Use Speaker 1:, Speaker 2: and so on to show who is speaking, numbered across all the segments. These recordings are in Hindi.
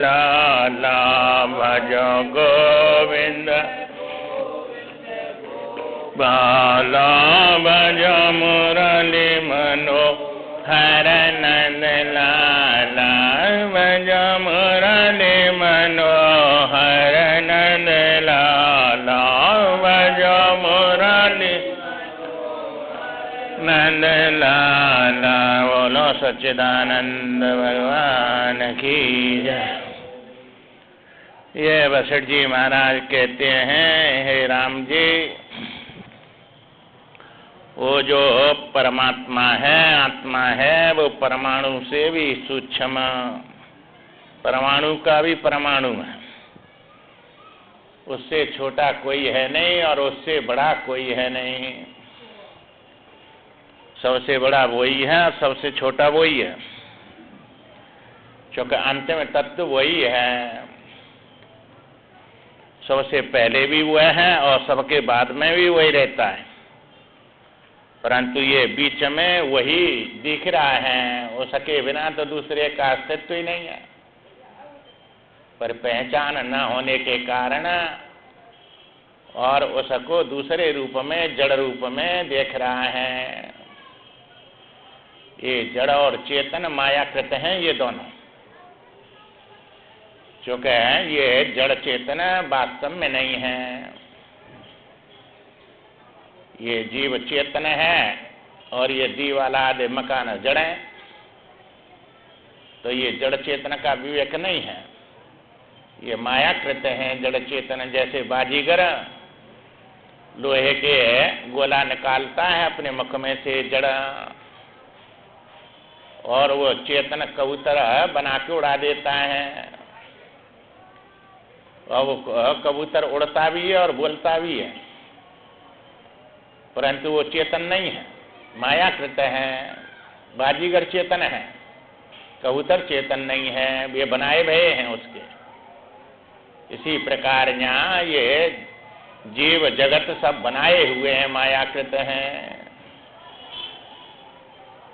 Speaker 1: लाला भज गोविंद बाला भज मुरली मनोहर नंद लाला भज मुरली मनोहर नंद लाला भज मुरली नंद लाला। बोलो सच्चिदानंद भगवान की जय। ये वशिष्ठ जी महाराज कहते हैं, हे राम जी, वो जो परमात्मा है, आत्मा है, वो परमाणु से भी सूक्ष्म, परमाणु का भी परमाणु है। उससे छोटा कोई है नहीं और उससे बड़ा कोई है नहीं। सबसे बड़ा वही है और सबसे छोटा वही है, क्योंकि अंतिम तत्व वही है। सबसे पहले भी वह है और सबके बाद में भी वही रहता है, परंतु ये बीच में वही दिख रहा है। उसके बिना तो दूसरे का अस्तित्व ही नहीं है, पर पहचान न होने के कारण और उसको दूसरे रूप में, जड़ रूप में देख रहा है। ये जड़ और चेतन मायाकृत हैं, ये दोनों। क्योंकि ये जड़ चेतन वास्तव में नहीं है, ये जीव चेतन है और ये दीवाला आदि मकान जड़ है। तो ये जड़ चेतन का विवेक नहीं है, ये मायाकृत हैं जड़ चेतन। जैसे बाजीगर लोहे के गोला निकालता है अपने मुख में से जड़, और वो चेतन कबूतर बना के उड़ा देता है, और वो कबूतर उड़ता भी है और बोलता भी है, परंतु वो चेतन नहीं है, मायाकृत है। बाजीगर चेतन है, कबूतर चेतन नहीं है, ये बनाए भये हैं उसके। इसी प्रकार यहाँ ये जीव जगत सब बनाए हुए हैं, मायाकृत हैं।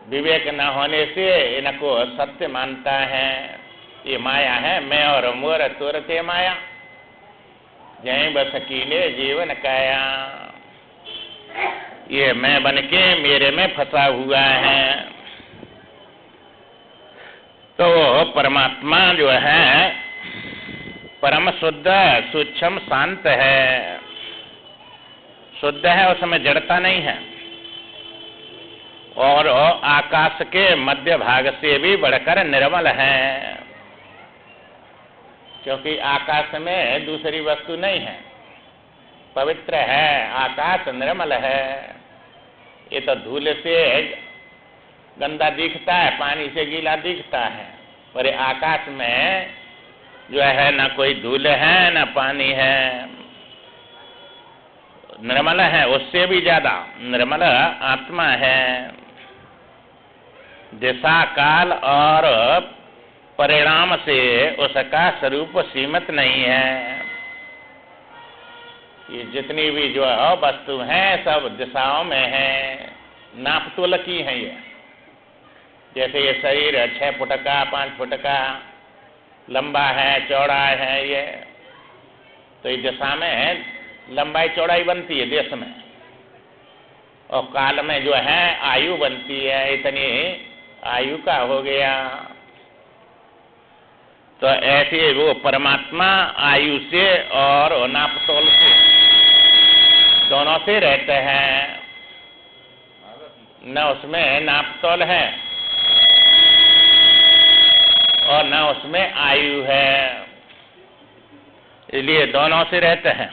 Speaker 1: विवेक न होने से इनको सत्य मानता है। ये माया है, मैं और मोर तुरते माया, जय बस कीने जीवन काया। ये मैं बन के मेरे में फंसा हुआ है। तो परमात्मा जो है परम शुद्ध, सूक्ष्म, शांत है, शुद्ध है, उसमें जड़ता नहीं है, और आकाश के मध्य भाग से भी बढ़कर निर्मल है। क्योंकि आकाश में दूसरी वस्तु नहीं है, पवित्र है, आकाश निर्मल है। ये तो धूल से गंदा दिखता है, पानी से गीला दिखता है, पर आकाश में जो है न कोई धूल है न पानी है, निर्मल है, उससे भी ज्यादा निर्मल आत्मा है। दिशा, काल और परिणाम से उसका स्वरूप सीमित नहीं है। ये जितनी भी जो वस्तु हैं सब दिशाओं में है, नापतोल की है ये। जैसे ये शरीर 6 फुट का, 5 फुट का लंबा है, चौड़ा है ये, तो इस दिशा में लंबाई चौड़ाई बनती है देश में, और काल में जो है आयु बनती है, इतनी आयु का हो गया। तो ऐसे वो परमात्मा आयु से और नापतोल से, दोनों से रहते हैं। न उसमें नापतोल है और न उसमें आयु है, इसलिए दोनों से रहते हैं।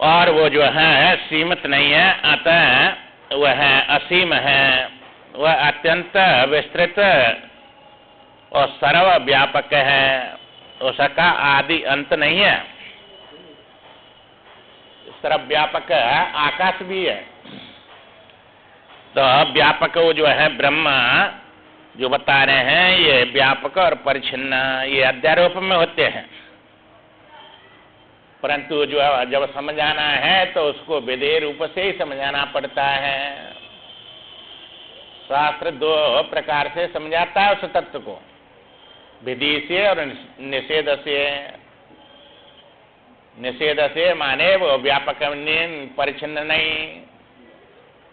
Speaker 1: और वो जो है सीमित नहीं है, अतः वह असीम है, वह अत्यंत विस्तृत और सर्वव्यापक है, उसका आदि अंत नहीं है। सर्वव्यापक आकाश भी है। तो व्यापक वो जो है ब्रह्मा जो बता रहे हैं, ये व्यापक और परिच्छिन्न ये अध्यारोप में होते हैं, परंतु जो जब समझाना है तो उसको विधेय रूप से ही समझाना पड़ता है। शास्त्र 2 प्रकार से समझाता है उस तत्व को। विधि से और निषेध से। निषेध से माने वो व्यापक परिच्छिन्न नहीं,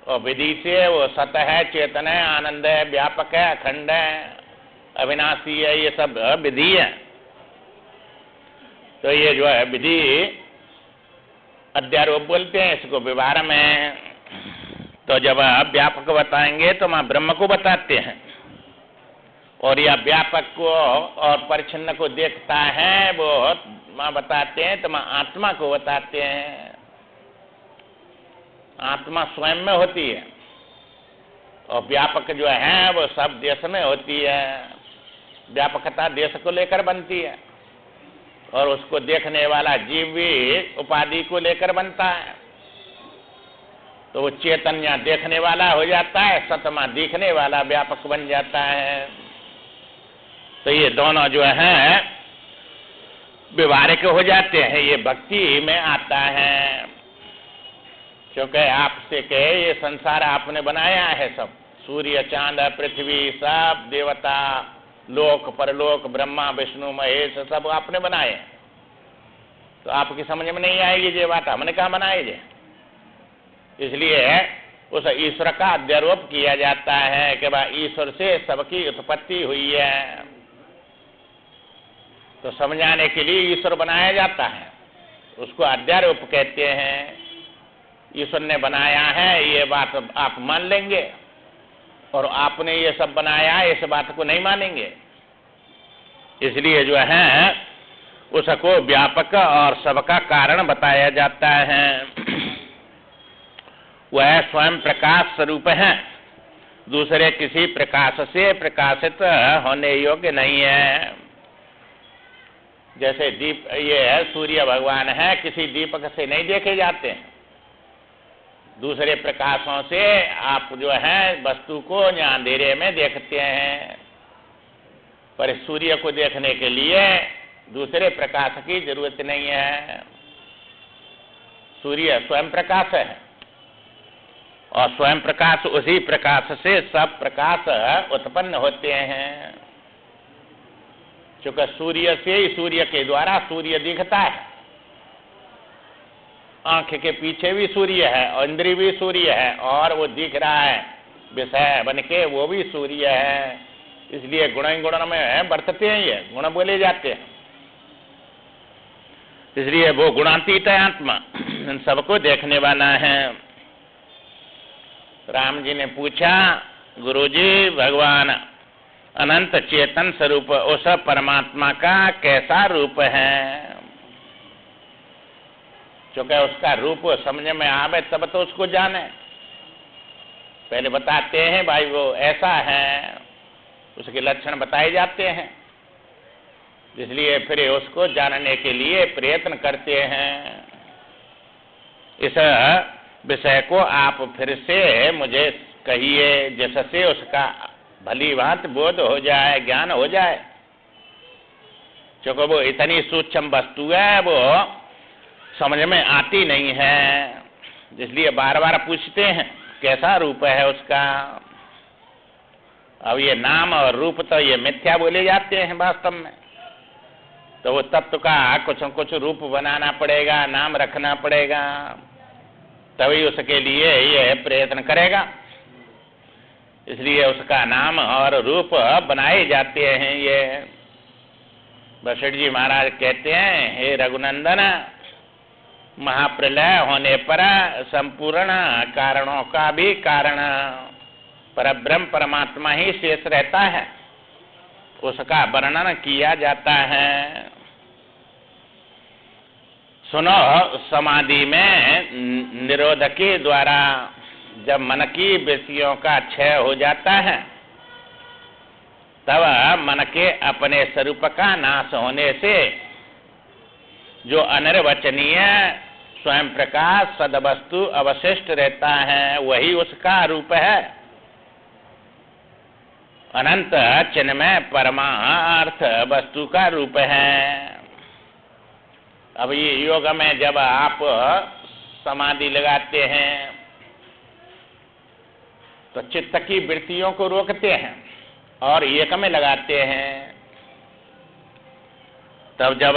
Speaker 1: और विधि से वो सत है, चेतन है, आनंद है, व्यापक है, अखंड है, अविनाशी है, ये सब विधि है। तो ये जो है विधि अध्यारोप बोलते हैं इसको व्यवहार में। तो जब व्यापक बताएंगे तो मां ब्रह्म को बताते हैं, और यह व्यापक को और परिच्छिन्न को देखता है वो मां बताते हैं, तो मां आत्मा को बताते हैं। आत्मा स्वयं में होती है, और व्यापक जो है वो सब देश में होती है। व्यापकता देश को लेकर बनती है, और उसको देखने वाला जीव भी उपाधि को लेकर बनता है। तो वो चेतन यहाँ देखने वाला हो जाता है, सतमा दिखने वाला व्यापक बन जाता है। तो ये दोनों जो है व्यवहारिक हो जाते हैं, ये भक्ति में आता है। क्योंकि आपसे कहे ये संसार आपने बनाया है, सब सूर्य चांद पृथ्वी सब देवता लोक परलोक ब्रह्मा विष्णु महेश सब आपने बनाए। तो आपकी समझ में नहीं आएगी ये बात, हमने कहा बनाए जे। इसलिए उस ईश्वर का अध्यारोप किया जाता है कि भाई ईश्वर से सबकी उत्पत्ति हुई है। तो समझाने के लिए ईश्वर बनाया जाता है, उसको अध्यारोप कहते हैं। ईश्वर ने बनाया है ये बात आप मान लेंगे, और आपने ये सब बनाया है इस बात को नहीं मानेंगे। इसलिए जो है उसको व्यापक और सबका कारण बताया जाता है। वह स्वयं प्रकाश स्वरूप है, दूसरे किसी प्रकाश से प्रकाशित होने योग्य नहीं है। जैसे दीप ये है सूर्य भगवान है, किसी दीपक से नहीं देखे जाते हैं। दूसरे प्रकाशों से आप जो है वस्तु को यहाँ अंधेरे में देखते हैं, पर सूर्य को देखने के लिए दूसरे प्रकाश की जरूरत नहीं है। सूर्य स्वयं प्रकाश है, और स्वयं प्रकाश उसी प्रकाश से सब प्रकाश उत्पन्न होते हैं। क्योंकि सूर्य से ही सूर्य के द्वारा सूर्य दिखता है। आंख के पीछे भी सूर्य है, और इंद्रिय भी सूर्य है, और वो दिख रहा है विषय बन के, वो भी सूर्य है। इसलिए गुण में बरतते हैं, ये गुण बोले जाते हैं। इसलिए वो गुणातीत है आत्मा, इन सबको देखने वाला है। राम जी ने पूछा, गुरुजी भगवान अनंत चेतन स्वरूप उस परमात्मा का कैसा रूप है? क्योंकि उसका रूप समझ में आवे तब तो उसको जाने। पहले बताते हैं भाई वो ऐसा है, उसके लक्षण बताए जाते हैं, इसलिए फिर उसको जानने के लिए प्रयत्न करते हैं। इस विषय को आप फिर से मुझे कहिए, जिससे उसका भली भांत बोध हो जाए, ज्ञान हो जाए। क्योंकि वो इतनी सूक्ष्म वस्तु है, वो समझ में आती नहीं है, इसलिए बार बार पूछते हैं कैसा रूप है उसका। अब ये नाम और रूप तो ये मिथ्या बोले जाते हैं वास्तव में। तो वो तत्व का कुछ न कुछ रूप बनाना पड़ेगा, नाम रखना पड़ेगा, तभी उसके लिए ये प्रयत्न करेगा। इसलिए उसका नाम और रूप बनाए जाते हैं। ये वशिष्ठ जी महाराज कहते हैं, हे रघुनंदन, महाप्रलय होने पर संपूर्ण कारणों का भी कारण परब्रह्म परमात्मा ही शेष रहता है, उसका वर्णन किया जाता है। सुनो, समाधि में निरोध के द्वारा जब मन की विषयों का क्षय हो जाता है, तब मन के अपने स्वरूप का नाश होने से जो अनिर्वचनीय स्वयं प्रकाश सदवस्तु अवशिष्ट रहता है, वही उसका रूप है। अनंत चिन्मय परमार्थ वस्तु का रूप है। अब ये योग में जब आप समाधि लगाते हैं तो चित्त की वृत्तियों को रोकते हैं और एक में लगाते हैं। तब जब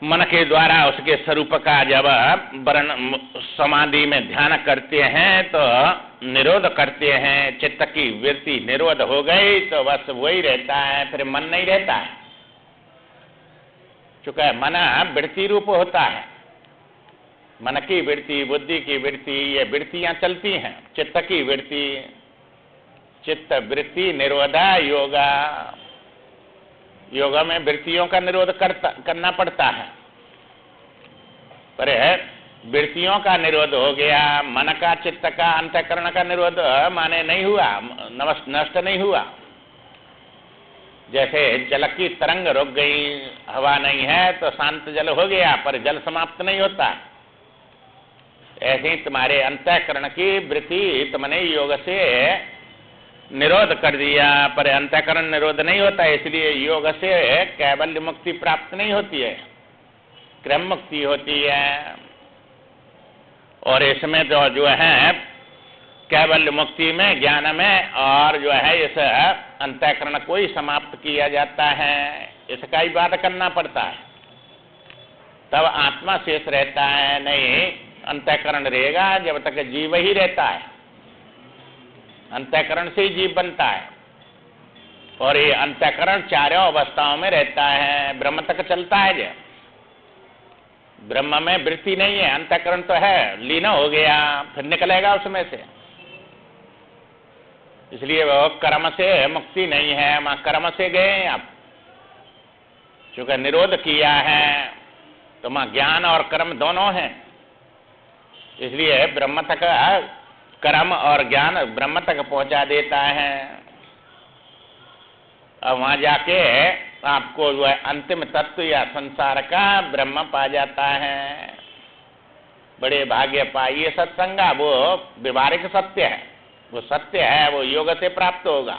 Speaker 1: मन के द्वारा उसके स्वरूप का जब वर्ण समाधि में ध्यान करते हैं तो निरोध करते हैं, चित्त की वृत्ति निरोध हो गई तो बस वही रहता है, फिर मन नहीं रहता है। चूंकि मन वृत्ति रूप होता है, मन की वृत्ति, बुद्धि की वृत्ति, ये वृत्तियां चलती हैं। चित्त की वृत्ति, चित्त वृत्ति निरोधा योगा, योगा में वृत्तियों का निरोध करना पड़ता है। पर वृत्तियों का निरोध हो गया, मन का, चित्त का, अंतःकरण का निरोध माने नहीं हुआ, नष्ट नहीं हुआ। जैसे जल की तरंग रुक गई, हवा नहीं है तो शांत जल हो गया, पर जल समाप्त नहीं होता। ऐसे ही तुम्हारे अंतःकरण की वृत्ति तुमने योग से निरोध कर दिया, पर अंतःकरण निरोध नहीं होता, इसलिए योग से कैवल्य मुक्ति प्राप्त नहीं होती है, क्रम मुक्ति होती है। और इसमें तो जो है कैवल्य मुक्ति में, ज्ञान में, और जो है इस अंतःकरण को ही समाप्त किया जाता है, इसका ही बात करना पड़ता है, तब आत्मा शेष रहता है। नहीं अंतःकरण रहेगा जब तक जीव ही रहता है, अंतःकरण से ही जीव बनता है। और ये अंतःकरण चारों अवस्थाओं में रहता है, ब्रह्म तक चलता है। जो ब्रह्म में वृत्ति नहीं है, अंतःकरण तो है, लीन हो गया, फिर निकलेगा उसमें से। इसलिए वो कर्म से मुक्ति नहीं है, वहां कर्म से गए आप, चूंकि निरोध किया है तो वहां ज्ञान और कर्म दोनों हैं। इसलिए ब्रह्म तक, कर्म और ज्ञान ब्रह्म तक पहुंचा देता है। अब वहां जाके आपको जो है अंतिम तत्व या संसार का ब्रह्म पा जाता है। बड़े भाग्य पाइए सत्संगा, वो व्यवहारिक सत्य है, वो सत्य है, वो योग से प्राप्त होगा।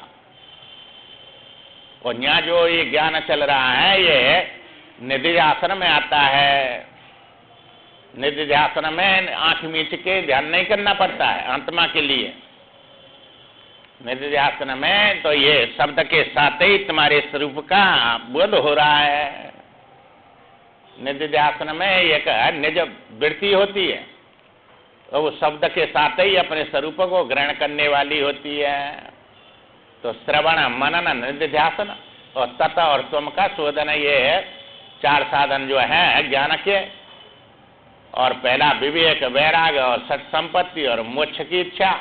Speaker 1: और यहाँ जो ये ज्ञान चल रहा है ये निधिध्यासन में आता है। निधिध्यासन में आंख मीच के ध्यान नहीं करना पड़ता है आत्मा के लिए। निधिध्यासन में तो ये शब्द के साथ ही तुम्हारे स्वरूप का बोध हो रहा है। निधिध्यासन में एक निज वृत्ति होती है, तो वो शब्द के साथ ही अपने स्वरूप को ग्रहण करने वाली होती है। तो श्रवण, मनन, निधिध्यासन और तत् और त्वम का शोधन, ये चार साधन जो है ज्ञान के। और पहला विवेक, वैराग और सत संपत्ति और मोक्ष की इच्छा,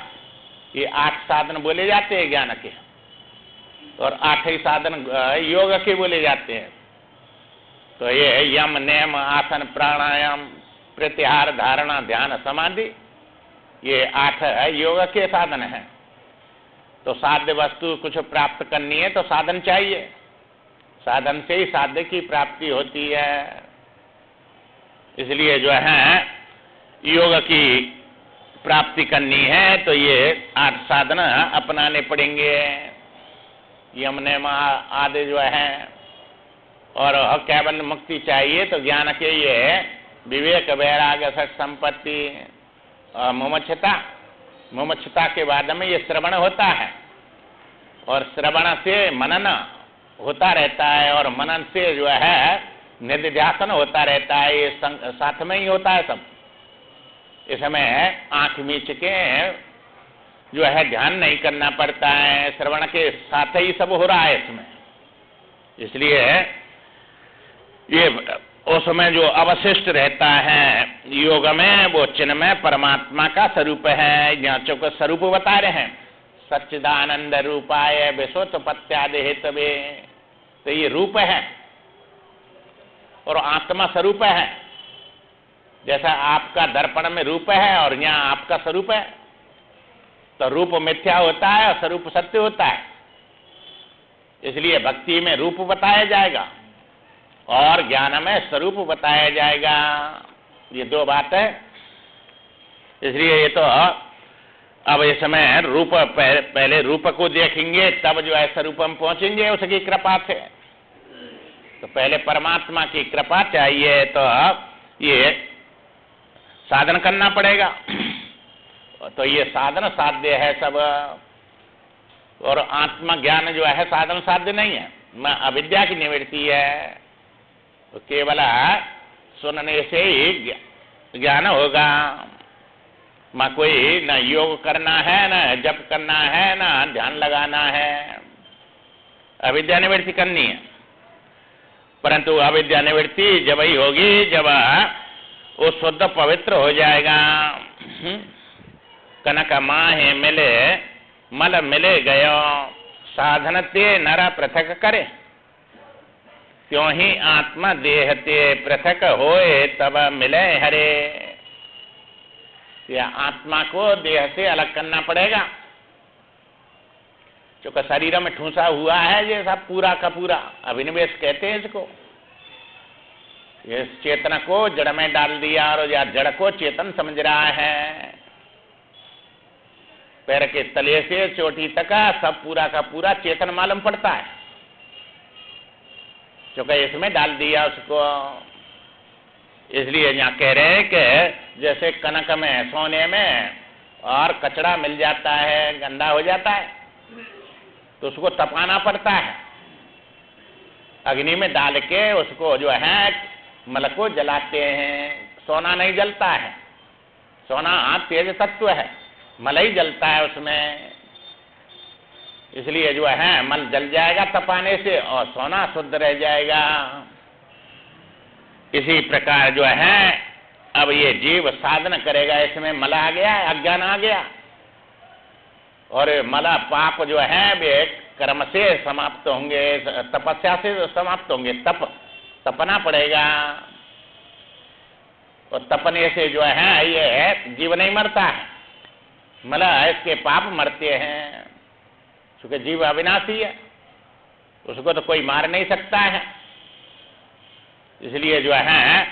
Speaker 1: ये 8 साधन बोले जाते हैं ज्ञान के। और 8 ही साधन योग के बोले जाते हैं। तो ये यम, नियम, आसन, प्राणायाम, प्रत्याहार, धारणा, ध्यान, समाधि, ये 8 योग के साधन हैं। तो साध्य वस्तु कुछ प्राप्त करनी है तो साधन चाहिए, साधन से ही साध्य की प्राप्ति होती है। इसलिए जो है योग की प्राप्ति करनी है तो ये 8 साधन अपनाने पड़ेंगे, यम नियम आदि जो है। और केवल मुक्ति चाहिए तो ज्ञान के ये विवेक, वैराग्य, सत संपत्ति और मुमुक्षुता, मुमुक्षुता के बाद में ये श्रवण होता है। और श्रवण से मनन होता रहता है, और मनन से जो है निधिध्यासन होता रहता है। ये साथ में ही होता है सब। इसमें आंख मीच के जो है ध्यान नहीं करना पड़ता है, श्रवण के साथ ही सब हो रहा है इसमें। इसलिए ये उसमें जो अवशिष्ट रहता है योग में, वो चिन्मय परमात्मा का स्वरूप है। यहाँ को स्वरूप बता रहे हैं, सच्चिदानंद रूपाय विश्वोत्पत्त्यादि हेतवे। तो ये रूप है और आत्मा स्वरूप है। जैसा आपका दर्पण में रूप है और यहाँ आपका स्वरूप है, तो रूप मिथ्या होता है और स्वरूप सत्य होता है। इसलिए भक्ति में रूप बताया जाएगा और ज्ञान में स्वरूप बताया जाएगा। ये 2 बात है। इसलिए ये तो अब इस समय रूप, पहले रूप को देखेंगे तब जो है स्वरूप हम पहुंचेंगे उसकी कृपा से। तो पहले परमात्मा की कृपा चाहिए, तो ये साधन करना पड़ेगा। तो ये साधन साध्य है सब, और आत्मा ज्ञान जो है साधन साध्य नहीं है। अविद्या की निवृत्ति है। तो केवल सुनने से ही ज्ञान होगा। कोई न योग करना है, न जप करना है, न ध्यान लगाना है, अविद्या निवृत्ति करनी है। परंतु अविद्या निवृत्ति जब ही होगी जब वो शुद्ध पवित्र हो जाएगा। कनक माहे मिले मल मिले गयो, साधन ते नर पृथक करे, क्यों ही आत्मा देह ते पृथक होए तब मिले हरे। या आत्मा को देह से अलग करना पड़ेगा, क्योंकि शरीर में ठूसा हुआ है ये सब पूरा का पूरा अभिनिवेश कहते हैं इसको। ये चेतन को जड़ में डाल दिया और या जड़ को चेतन समझ रहा है। पैर के तले से चोटी तक सब पूरा का पूरा चेतन मालूम पड़ता है, क्योंकि इसमें डाल दिया उसको। इसलिए यहाँ कह रहे हैं कि जैसे कनक में सोने में और कचरा मिल जाता है, गंदा हो जाता है, तो उसको तपाना पड़ता है, अग्नि में डाल के उसको जो है मल को जलाते हैं। सोना नहीं जलता है, सोना तेज तत्व है, मल ही जलता है उसमें। इसलिए जो है मल जल जाएगा तपाने से और सोना शुद्ध रह जाएगा। इसी प्रकार जो है अब ये जीव साधन करेगा, इसमें मल आ गया, अज्ञान आ गया, और मला पाप जो है वे कर्म से समाप्त होंगे, तपस्या से समाप्त होंगे। तपना पड़ेगा, और तपने से जो है ये जीव नहीं मरता है, मला इसके पाप मरते हैं, क्योंकि जीव अविनाशी है, उसको तो कोई मार नहीं सकता है। इसलिए जो है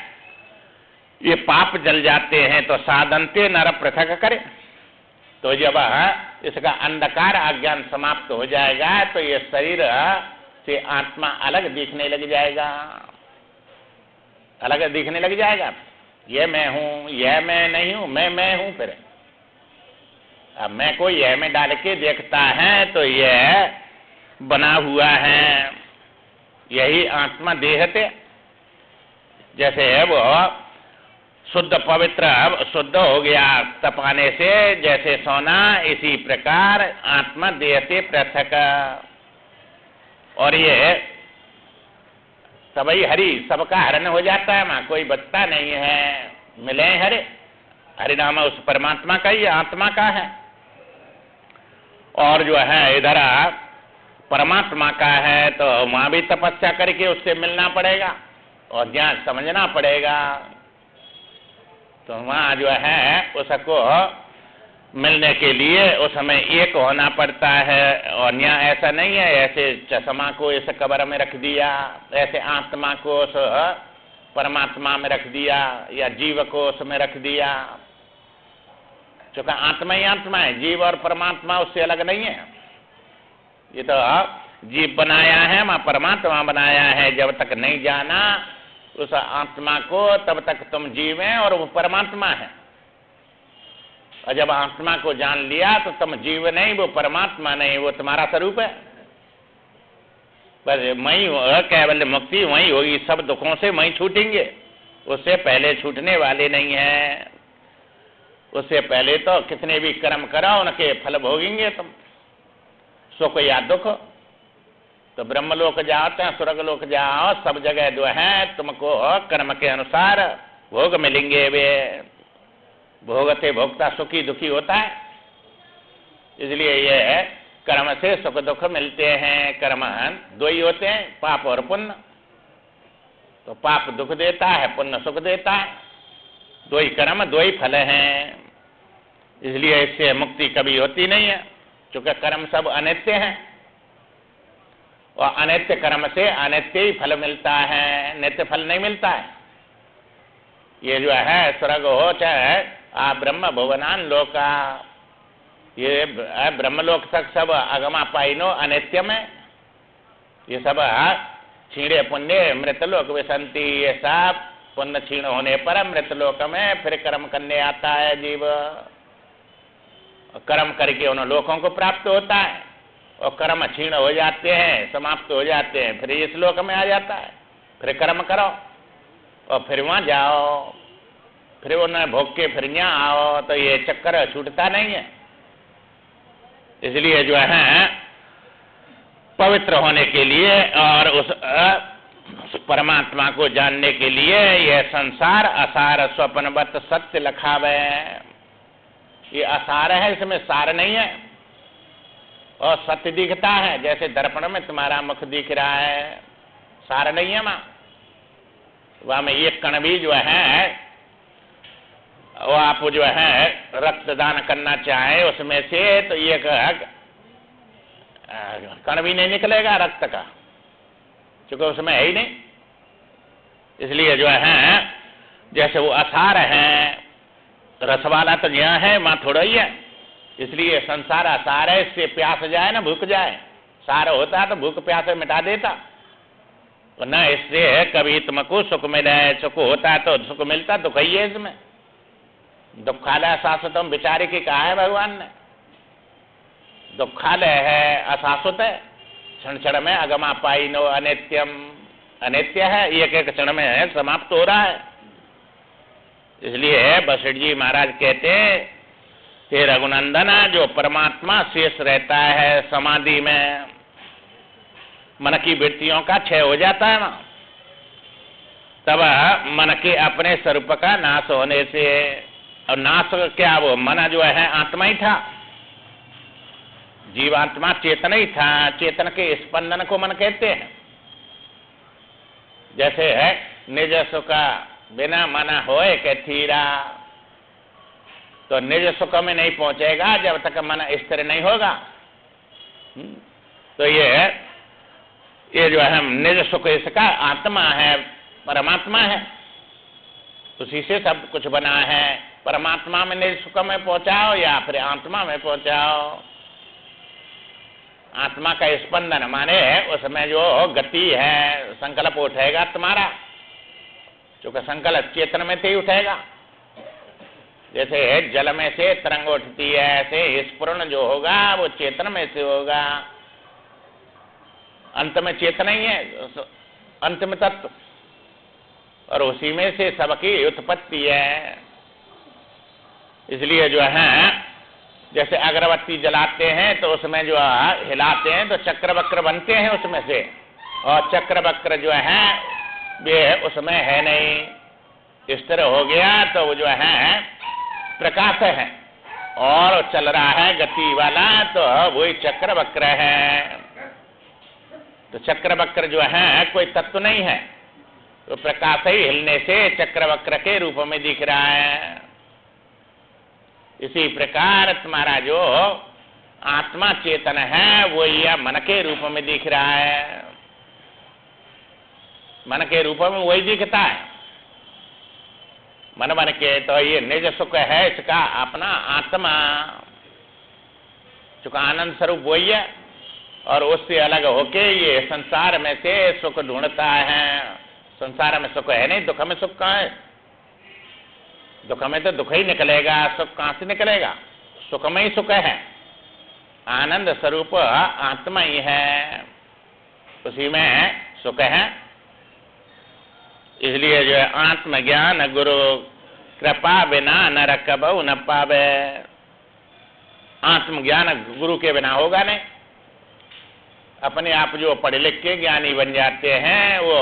Speaker 1: ये पाप जल जाते हैं तो साधनते नर पृथक करे। तो जब इसका अंधकार अज्ञान समाप्त हो जाएगा तो ये शरीर से आत्मा अलग दिखने लग जाएगा, अलग दिखने लग जाएगा। ये मैं हूं, यह मैं नहीं हूं, मैं हूं। फिर अब मैं को यह में डाल के देखता है तो यह बना हुआ है, यही आत्मा देहते। जैसे वो शुद्ध पवित्र शुद्ध हो गया तपाने से, जैसे सोना, इसी प्रकार आत्मा देह से पृथक। और ये सबई हरि, सबका हरण हो जाता है, वहां कोई बचता नहीं है। मिले हरे, हरिनाम उस परमात्मा का ही आत्मा का है, और जो है इधर परमात्मा का है, तो वहां भी तपस्या करके उससे मिलना पड़ेगा और ज्ञान समझना पड़ेगा। तो वहां जो है उसको मिलने के लिए उसमें एक होना पड़ता है। और यहाँ ऐसा नहीं है ऐसे चश्मा को इस कब्र में रख दिया, ऐसे आत्मा को उस परमात्मा में रख दिया, या जीव को उसमें रख दिया। क्योंकि आत्मा ही आत्मा है, जीव और परमात्मा उससे अलग नहीं है। ये तो जीव बनाया है, वहां परमात्मा बनाया है। जब तक नहीं जाना उस आत्मा को तब तक तुम जीव है और वो परमात्मा है। और जब आत्मा को जान लिया तो तुम जीव नहीं, वो परमात्मा नहीं, वो तुम्हारा स्वरूप है। बस वही केवल मुक्ति वही होगी, सब दुखों से वही छूटेंगे, उससे पहले छूटने वाले नहीं है। उससे पहले तो कितने भी कर्म करो उनके फल भोगेंगे तुम, सुख या दुख। तो ब्रह्मलोक जाओ चाहे स्वर्गलोक जाओ, सब जगह जो है तुमको कर्म के अनुसार भोग मिलेंगे। वे भोग से भोगता सुखी दुखी होता है। इसलिए ये कर्म से सुख दुख मिलते हैं। कर्म दो ही होते हैं, पाप और पुण्य। तो पाप दुख देता है, पुण्य सुख देता है। दो ही कर्म, दो ही फल हैं। इसलिए इससे मुक्ति कभी होती नहीं है, क्योंकि कर्म सब अनित्य हैं, और अनित्य कर्म से अनित्य ही फल मिलता है, नित्य फल नहीं मिलता है। ये जो है स्वर्ग हो चाहे ब्रह्म भुवनान लोका, ये ब्रह्मलोक तक सब अगमा पाइनो अनित्य में। ये सब छीणे पुण्य मृतलोक विसंति, ये सब पुण्य छीण होने पर मृतलोक में फिर कर्म करने आता है जीव। कर्म करके उन लोकों को प्राप्त होता है, और कर्म क्षीण हो जाते हैं, समाप्त हो जाते हैं, फिर इस लोक में आ जाता है। फिर कर्म करो और फिर वहां जाओ, फिर उन्हें भोग के फिर यहाँ आओ, तो ये चक्कर छूटता नहीं है। इसलिए जो है पवित्र होने के लिए और उस परमात्मा को जानने के लिए यह संसार असार स्वप्नवत सत्य लखावे। ये असार है, इसमें सार नहीं है, और सत्य दिखता है। जैसे दर्पण में तुम्हारा मुख दिख रहा है, सार नहीं है वहां में एक कण भी जो है वो आप जो है रक्तदान करना चाहे उसमें से, तो ये कण भी नहीं निकलेगा रक्त का, क्योंकि उसमें है ही नहीं। इसलिए जो है जैसे वो असार है, रस वाला तो यहाँ है, वहां थोड़ा ही है। इसलिए संसार असार है, इससे प्यास जाए ना भूख जाए। सार होता तो भूख प्यास मिटा देता, तो न इससे कभी तुमको सुख मिले। सुख होता तो सुख मिलता, दुख ही है इसमें। दुखालय शाश्वतम विचारे की कहा है भगवान ने। दुखालय है, अशाश्वत है, क्षण क्षण में अगमा पाई नो अनित्यम, अनित्य है, एक एक क्षण में है, समाप्त हो रहा है। इसलिए वशिष्ठ जी महाराज कहते हे रघुनंदन, जो परमात्मा शेष रहता है समाधि में, मन की वृत्तियों का क्षय हो जाता है ना, तब मन के अपने स्वरूप का नाश होने से, और नाश क्या, वो मन जो है आत्मा ही था, जीवात्मा चेतन ही था। चेतन के स्पंदन को मन कहते हैं। जैसे है निज सुख बिना मन होए के थीरा, तो निज सुख में नहीं पहुंचेगा जब तक मन स्थिर नहीं होगा। तो ये जो है निज सुख, इसका आत्मा है, परमात्मा है, उसी से सब कुछ बना है। परमात्मा में निज सुख में पहुंचाओ या फिर आत्मा में पहुंचाओ। आत्मा का स्पंदन माने उसमें जो गति है, संकल्प उठेगा तुम्हारा, क्योंकि संकल्प चेतन में से ही उठेगा। जैसे जल में से तरंग उठती है, ऐसे स्फुरण जो होगा वो चेतन में से होगा। अंत में चेतन ही है, अंतिम तत्व, और उसी में से सबकी उत्पत्ति है। इसलिए जो है जैसे अगरबत्ती जलाते हैं तो उसमें जो हिलाते हैं तो चक्र वक्र बनते हैं उसमें से, और चक्र वक्र जो है वे उसमें है नहीं। स्थिर हो गया तो वो जो है प्रकाश है और चल रहा है गति वाला, तो वही चक्र वक्र है। तो चक्र वक्र जो है कोई तत्व नहीं है, तो प्रकाश ही हिलने से चक्र वक्र के रूप में दिख रहा है। इसी प्रकार तुम्हारा जो आत्मा चेतन है वो यह मन के रूप में दिख रहा है। मन के रूप में वही दिखता है। मन बन के तो ये निज सुख है इसका अपना आत्मा, चूंकि आनंद स्वरूप वही है, और उससे अलग होके ये संसार में से सुख ढूंढता है। संसार में सुख है नहीं, दुख में सुख कहाँ है? दुख में तो दुख ही निकलेगा, सुख कहां से निकलेगा? सुख में ही सुख है। आनंद स्वरूप आत्मा ही है, उसी में सुख है। इसलिए जो है आत्मज्ञान गुरु कृपा बिना नर कबहु न पावे। आत्मज्ञान गुरु के बिना होगा नहीं। अपने आप जो पढ़े लिख के ज्ञानी बन जाते हैं वो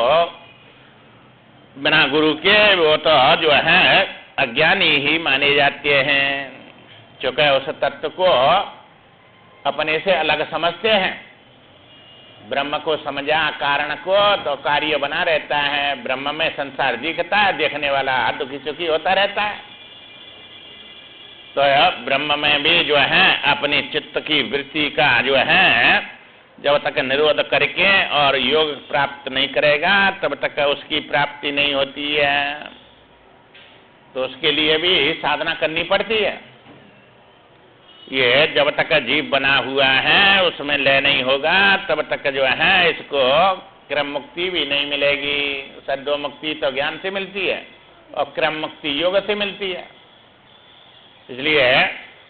Speaker 1: बिना गुरु के वो तो जो है अज्ञानी ही माने जाते हैं, क्योंकि उस तत्व को अपने से अलग समझते हैं। ब्रह्म को समझा कारण को तो कार्य बना रहता है। ब्रह्म में संसार दिखता है, देखने वाला दुखी सुखी होता रहता है। तो ब्रह्म में भी जो है अपनी चित्त की वृत्ति का जो है जब तक निरोध करके और योग प्राप्त नहीं करेगा तब तक उसकी प्राप्ति नहीं होती है। तो उसके लिए भी साधना करनी पड़ती है। ये जब तक जीव बना हुआ है उसमें लय नहीं होगा तब तक जो है इसको क्रम मुक्ति भी नहीं मिलेगी। सद्यो मुक्ति तो ज्ञान से मिलती है और क्रम मुक्ति योग से मिलती है। इसलिए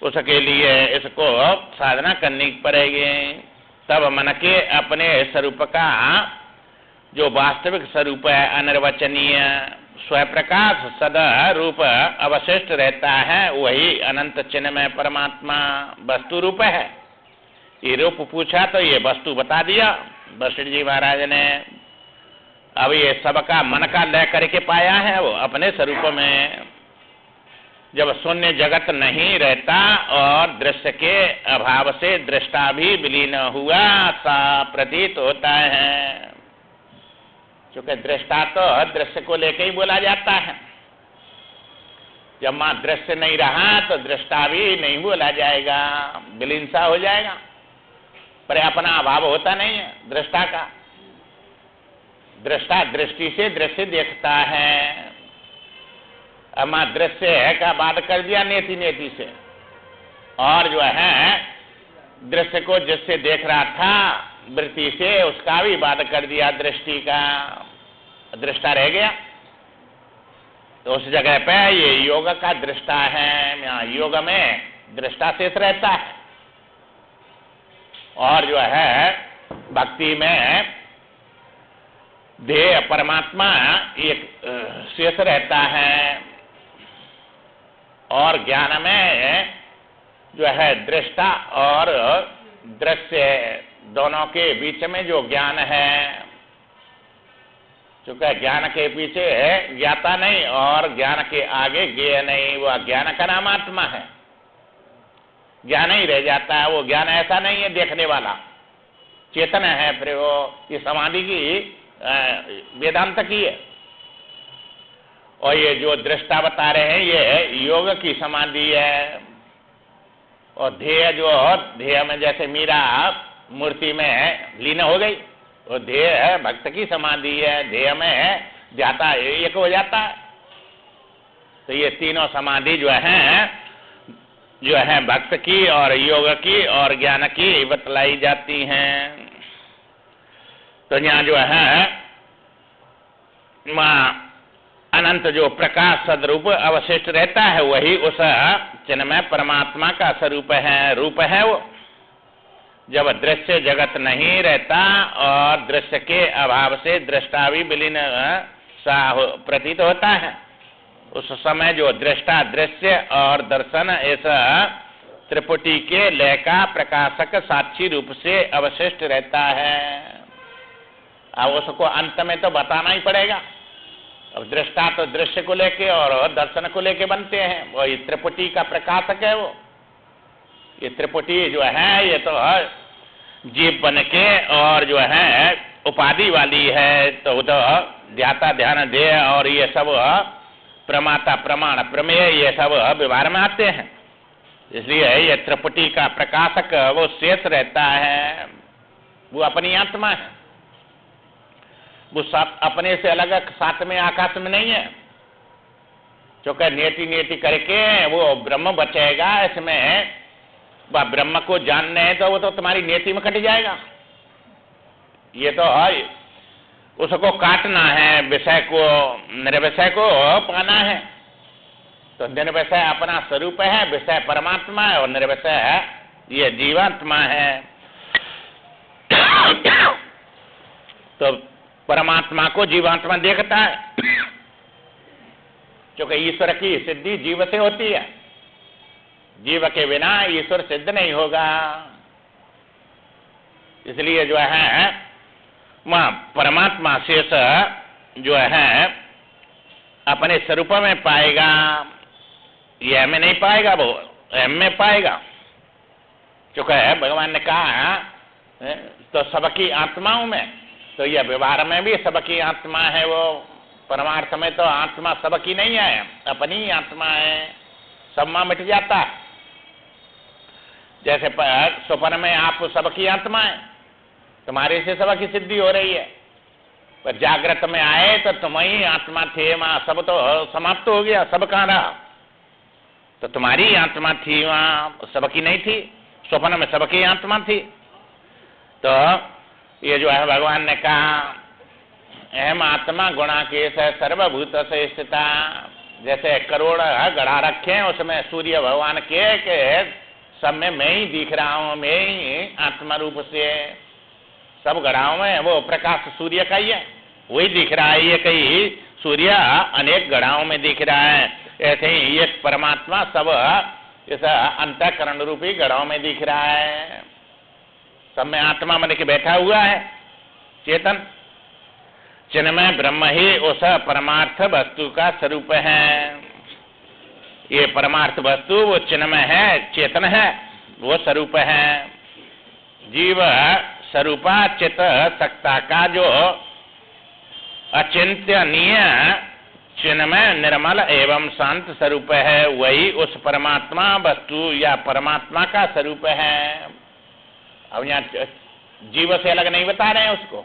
Speaker 1: उसके लिए इसको साधना करनी पड़ेगी। तब मन के अपने स्वरूप का जो वास्तविक स्वरूप है अनिर्वचनीय स्वप्रकाश सदा रूप अवशिष्ट रहता है, वही अनंत चिन्ह में परमात्मा वस्तु रूप है। ये रूप पूछा तो ये वस्तु बता दिया वशिष्ठ जी महाराज ने। अब ये सबका मन का लय करके पाया है वो अपने स्वरूप में। जब शून्य जगत नहीं रहता और दृश्य के अभाव से दृष्टा भी विलीन हुआ सा प्रतीत होता है। क्योंकि दृष्टा तो दृश्य को लेकर ही बोला जाता है। जब मां दृश्य नहीं रहा तो दृष्टा भी नहीं बोला जाएगा, विलीन सा हो जाएगा। पर अपना अभाव होता नहीं है दृष्टा का। दृष्टा दृष्टि से दृश्य देखता है। अमा दृश्य है का बात कर दिया नेति नेति से, और जो है दृश्य को जिससे देख रहा था वृत्ति से उसका भी बात कर दिया दृष्टि का, दृष्टा रह गया। तो उस जगह पे ये योग का दृष्टा है। यहाँ योग में दृष्टा शेष रहता है, और जो है भक्ति में ध्येय परमात्मा एक शेष रहता है, और ज्ञान में जो है दृष्टा और दृश्य दोनों के बीच में जो ज्ञान है, क्योंकि ज्ञान के पीछे ज्ञाता नहीं और ज्ञान के आगे ज्ञेय नहीं, वह ज्ञान का नाम आत्मा है। ज्ञान ही रह जाता है, वो ज्ञान ऐसा नहीं है देखने वाला, चेतन है। फिर वो ये समाधि की वेदांत की है। और ये जो दृष्टा बता रहे हैं ये योग की समाधि है। और ध्येय जो ध्येय में जैसे मीरा मूर्ति में लीन हो गई, वो ध्येय है भक्त की समाधि है। ध्येय में जाता एक हो जाता है। तो ये तीनों समाधि जो है भक्त की और योग की और ज्ञान की बतलाई जाती हैं। तो यहाँ जो है मां अनंत जो प्रकाश सदरूप अवशिष्ट रहता है, वही उस चिन्ह में परमात्मा का स्वरूप है, रूप है वो। जब दृश्य जगत नहीं रहता और दृश्य के अभाव से दृष्टा भी विलीन सा प्रतीत होता है, उस समय जो दृष्टा दृश्य और दर्शन ऐसा त्रिपुटी के लय का प्रकाशक साक्षी रूप से अवशिष्ट रहता है। अब उसको अंत में तो बताना ही पड़ेगा। अब दृष्टा तो दृश्य को लेके और दर्शन को लेके बनते हैं, वो त्रिपुटी का प्रकाशक है वो। ये त्रिपुटी जो है ये तो जीव बन के और जो है उपाधि वाली है, तो वो तो ध्याता ध्यान ध्येय और ये सब प्रमाता प्रमाण प्रमेय ये सब व्यवहार में आते हैं। इसलिए ये त्रिपुटी का प्रकाशक वो शेष रहता है, वो अपनी आत्मा है। वो अपने से अलग सातवें आकाश में नहीं है, क्योंकि नेति नेति करके वो ब्रह्म बचेगा। इसमें वह ब्रह्म को जानने है तो वो तो तुम्हारी नेति में कट जाएगा। ये तो है, उसको काटना है, विषय को निर्विषय को पाना है। तो निर्विषय अपना स्वरूप है, विषय परमात्मा है और निर्विषय है ये जीवात्मा है। तो परमात्मा को जीवात्मा देखता है, क्योंकि ईश्वर की सिद्धि जीव से होती है। जीव के बिना ईश्वर सिद्ध नहीं होगा। इसलिए जो है वह परमात्मा शेष जो है अपने स्वरूप में पाएगा, यह में नहीं पाएगा, वो एम में पाएगा। क्योंकि भगवान ने कहा तो सबकी आत्माओं में, तो यह व्यवहार में भी सबकी आत्मा है। वो परमार्थ में तो आत्मा सबकी नहीं है, अपनी आत्मा है। सब मां मिट जाता है। जैसे स्वप्न में आप सबकी आत्मा है, तुम्हारे से सबकी सिद्धि हो रही है। पर जागृत में आए तो तुम्हारी आत्मा थे वहां, सब तो समाप्त हो गया, सब कहाँ रहा। तो तुम्हारी आत्मा थी वहां, सबकी नहीं थी। स्वप्न में सबकी आत्मा थी। तो ये जो है भगवान ने कहा अहम आत्मा गुणा के सर्वभूत से स्थिता। जैसे करोड़ गढ़ा रखे हैं, उसमें सूर्य भगवान के सब में मैं ही दिख रहा हूँ, मैं ही आत्मा रूप से सब घड़ाओं में वो प्रकाश सूर्य का ही है, वही दिख रहा है। ये कहीं सूर्य अनेक घड़ाओं में दिख रहा है, ऐसे ही एक परमात्मा सब इस अंतःकरण रूपी घड़ाओं में दिख रहा है। सब में आत्मा मन के बैठा हुआ है चेतन। चिन्मय ब्रह्म ही उस परमार्थ वस्तु का स्वरूप है। ये परमार्थ वस्तु वो चिन्मय है, चेतन है, वो स्वरूप है। जीव स्वरूपा चित सत्ता का जो अचिंत्यनीय चिन्मय निर्मल एवं शांत स्वरूप है, वही उस परमात्मा वस्तु या परमात्मा का स्वरूप है। अब यहाँ जीव से अलग नहीं बता रहे हैं उसको,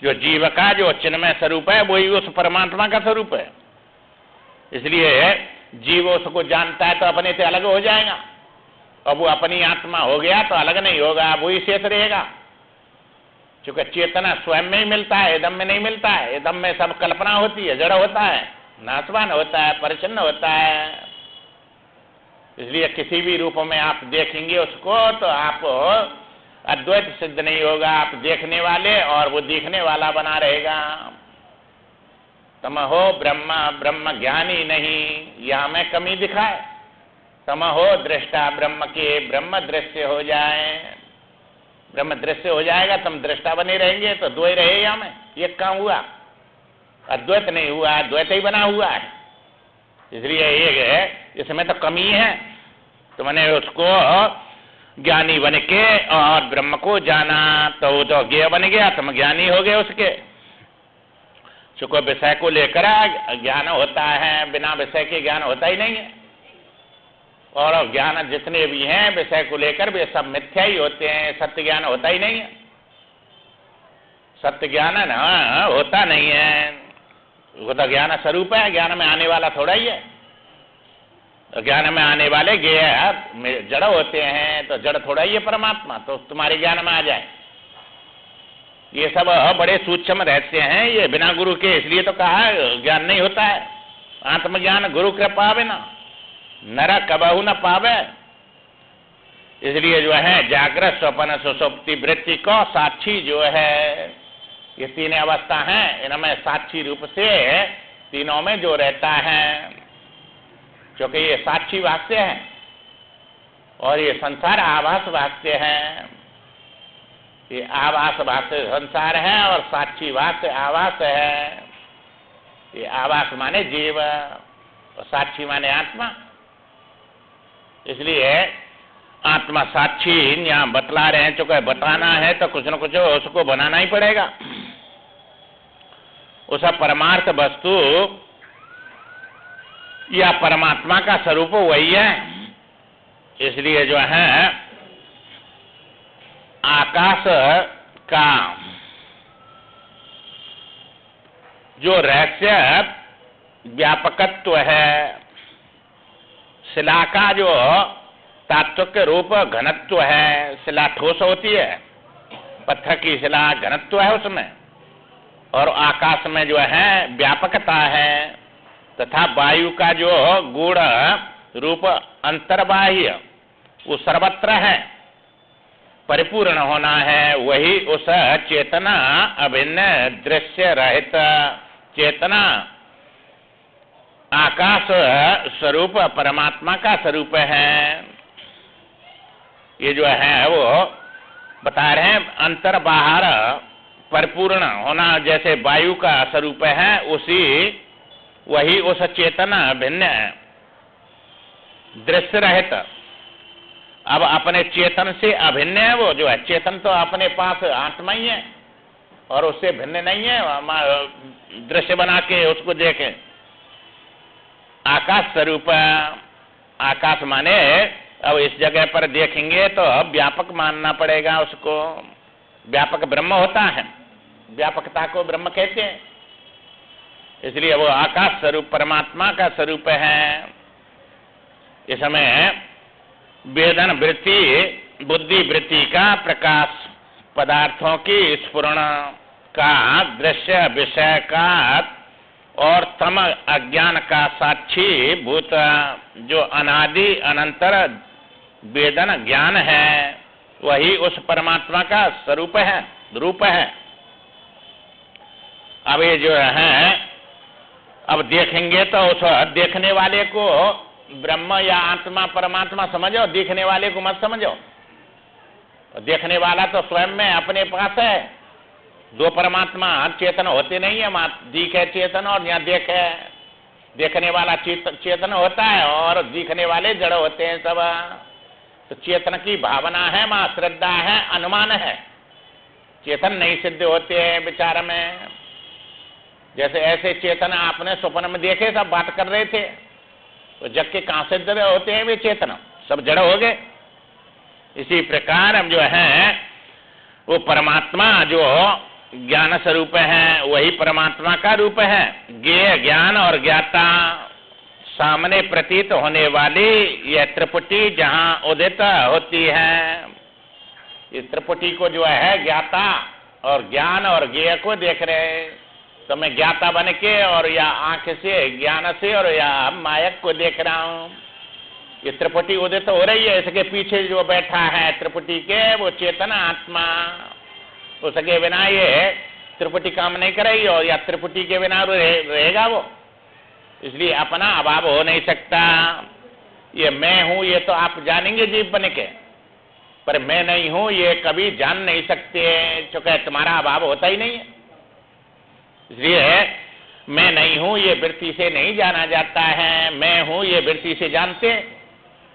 Speaker 1: जो जीव का जो चिन्मय स्वरूप है वही उस परमात्मा का स्वरूप है। इसलिए जीव उसको जानता है तो अपने से अलग हो जाएगा, और वो अपनी आत्मा हो गया तो अलग नहीं होगा, वही शेष रहेगा। क्योंकि चेतना स्वयं में ही मिलता है, एकदम में नहीं मिलता है। एकदम में सब कल्पना होती है, जड़ होता है, नाशवान होता है, परिच्छिन्न होता है। इसलिए किसी भी रूप में आप देखेंगे उसको तो आप अद्वैत सिद्ध नहीं होगा, आप देखने वाले और वो देखने वाला बना रहेगा। तमहो ब्रह्म, ब्रह्म ज्ञानी नहीं, यह हमें कमी दिखाए। तमहो दृष्टा ब्रह्म के, ब्रह्म दृश्य हो जाए, ब्रह्म दृश्य हो जाएगा, तुम दृष्टा बने रहेंगे तो दो ही रहे हमें, एक काम हुआ, अद्वैत नहीं हुआ, द्वैत ही बना हुआ है। इसलिए ये इसमें तो कमी है। तो मैंने उसको ज्ञानी बन के और ब्रह्म को जाना तो वो तो ज्ञेय बन गया, तुम ज्ञानी हो गए उसके। चूंकि विषय को लेकर ज्ञान होता है, बिना विषय के ज्ञान होता ही नहीं है। और ज्ञान जितने भी हैं विषय को लेकर वे सब मिथ्या ही होते हैं, सत्य ज्ञान होता ही नहीं है। सत्य ज्ञान ना होता नहीं है, वो तो ज्ञान स्वरूप है, ज्ञान में आने वाला थोड़ा ही है। तो ज्ञान में आने वाले जड़ होते हैं, तो जड़ थोड़ा ही है परमात्मा, तो तुम्हारे ज्ञान में आ जाए। ये सब बड़े सूक्ष्म रहस्य हैं, ये बिना गुरु के, इसलिए तो कहा ज्ञान नहीं होता है। आत्मज्ञान गुरु कृपा बिना नर कबहू न पावे। इसलिए जो है जागृत स्वप्न सुषुप्ति वृत्ति को साक्षी जो है, ये तीन अवस्था हैं, इनमें साक्षी रूप से तीनों में जो रहता है, क्योंकि ये साक्षी वाक्य है और ये संसार आभास वाक्य है। ये आभास वाक्य संसार है और साक्षी वाक्य आभास है। ये आभास माने जीव और साक्षी माने आत्मा। इसलिए आत्मा साक्षी यहाँ बतला रहे हैं, चूंकि बताना है तो कुछ न कुछ उसको बनाना ही पड़ेगा। उस परमार्थ वस्तु या परमात्मा का स्वरूप वही है। इसलिए जो है आकाश का जो रहस्य व्यापकत्व है, शिला का जो तात्विक रूप घनत्व है, शिला ठोस होती है, पत्थर की शिला घनत्व है उसमें, और आकाश में जो है व्यापकता है, तथा वायु का जो गूढ़ रूप अंतर्बाह्य वो सर्वत्र है, परिपूर्ण होना है। वही उस चेतना अभिन्न दृश्य रहित चेतना आकाश स्वरूप परमात्मा का स्वरूप है। ये जो है वो बता रहे हैं अंतर बाहर परिपूर्ण होना, जैसे वायु का स्वरूप है उसी वही उस चेतना भिन्न दृश्य रहित। अब अपने चेतन से अभिन्न है वो जो है, चेतन तो अपने पास आत्मा ही है और उससे भिन्न नहीं है। दृश्य बना के उसको देखें, आकाश स्वरूप, आकाश माने अब इस जगह पर देखेंगे तो व्यापक मानना पड़ेगा उसको। व्यापक ब्रह्म होता है, व्यापकता को ब्रह्म कहते हैं। इसलिए वो आकाश स्वरूप परमात्मा का स्वरूप है। इसमें वेदन वृत्ति बुद्धि वृत्ति का प्रकाश, पदार्थों की स्फुरण का दृश्य विषय का और तम अज्ञान का साक्षी भूत जो अनादि अनंतर वेदन ज्ञान है, वही उस परमात्मा का स्वरूप है, रूप है। अब ये जो है, अब देखेंगे तो उस देखने वाले को ब्रह्म या आत्मा परमात्मा समझो, दिखने वाले को मत समझो। देखने वाला तो स्वयं में अपने पास है। दो परमात्मा चेतन होते नहीं है, दिख है चेतन और यहाँ देख है। देखने वाला चेतन होता है और दिखने वाले जड़ होते हैं सब। तो चेतन की भावना है, मां श्रद्धा है, अनुमान है। चेतन नहीं सिद्ध होते हैं विचार में। जैसे ऐसे चेतन आपने स्वप्न में देखे, सब बात कर रहे थे, तो जग के कहां सिद्ध होते हैं वे चेतन? सब जड़ हो गए। इसी प्रकार हम जो है वो परमात्मा जो ज्ञान स्वरूप है, वही परमात्मा का रूप है। ज्ञेय ज्ञान और ज्ञाता सामने प्रतीत होने वाली यह त्रिपुटी जहां उदित होती है, इस त्रिपुटी को जो है ज्ञाता और ज्ञान और ज्ञेय को देख रहे। तो मैं ज्ञाता बन के और या आंख से ज्ञान से और या मायक को देख रहा हूं। ये त्रिपुटी उदित हो रही है, इसके पीछे जो बैठा है त्रिपुटी के, वो चेतन आत्मा। उसके बिना ये त्रिपुटी काम नहीं करेगी और या त्रिपुटी के बिना रहेगा वो। इसलिए अपना अभाव हो नहीं सकता। ये मैं हूं ये तो आप जानेंगे जीव बन के, पर मैं नहीं हूं ये कभी जान नहीं सकते, क्योंकि तुम्हारा अभाव होता ही नहीं है। इसलिए मैं नहीं हूं ये वृत्ति से नहीं जाना जाता है। मैं हूं ये वृत्ति से जानते,